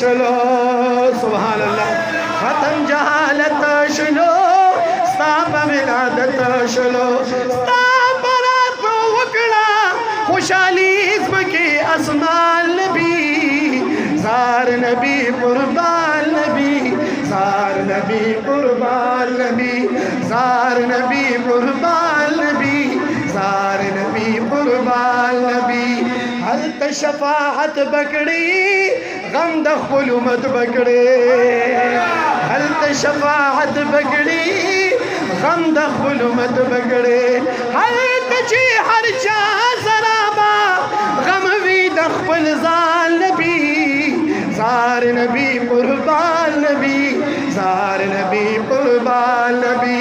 shallow सुभान अल्लाह खत्म जहालत शलो स्ताप विलादत शलो स्ताप रात वकड़ा खुशाली इस्म के असमाल नबी जार नबी कुर्बान नबी जार नबी कुर्बान नबी जार नबी कुर्बान नबी जार नबी कुर्बान नबी हल शफाअत बकड़ी गम दखुल मत बकड़े हल शफाअत बकड़ी गम दखुल मत बकड़े हल तजी हर चा जराबा गम वी दखल जाल नबी जार नबी कुर्बान नबी जार नबी कुर्बान नबी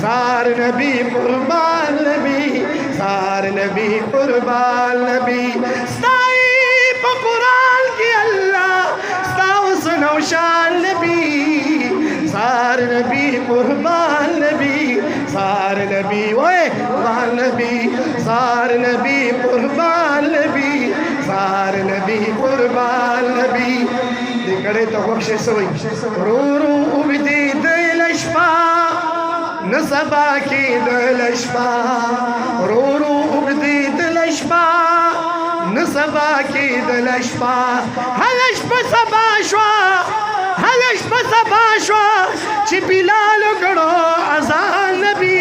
जार नबी कुर्बान नबी जार नबी कुर्बान नबी साइब कुरान की अल्लाह साउ सुनो शान नबी जार नबी कुर्बान नबी जार नबी ओए कुर्बान नबी जार नबी कुर्बान नबी जार नबी कुर्बान नबी दिकड़े तो बख्शे सोई रो रो उबदी दिलशपा नसबा की दिलशपा रो रो उबदी दिलशपा नसबा की दिलशपा हलशपा सबाशवा हलशपा सबाशवा चिबिलाल गड़ो अजान नबी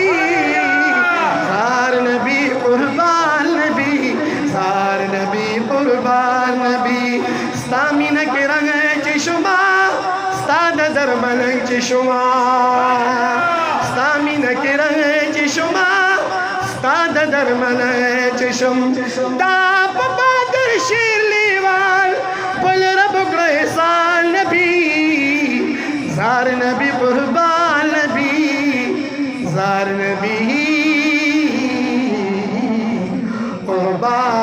जार नबी कुर्बान नबी जार नबी कुर्बान नबी स्तामिन के रंग चशमा स्ताद दरमन चशमा स्तामिन के रंग चशमा स्ताद दरमन चशम दाप बादर शीर लीवाल पल रब साल नबी जार नबी कुर्बान नबी जार नबी कुर्बान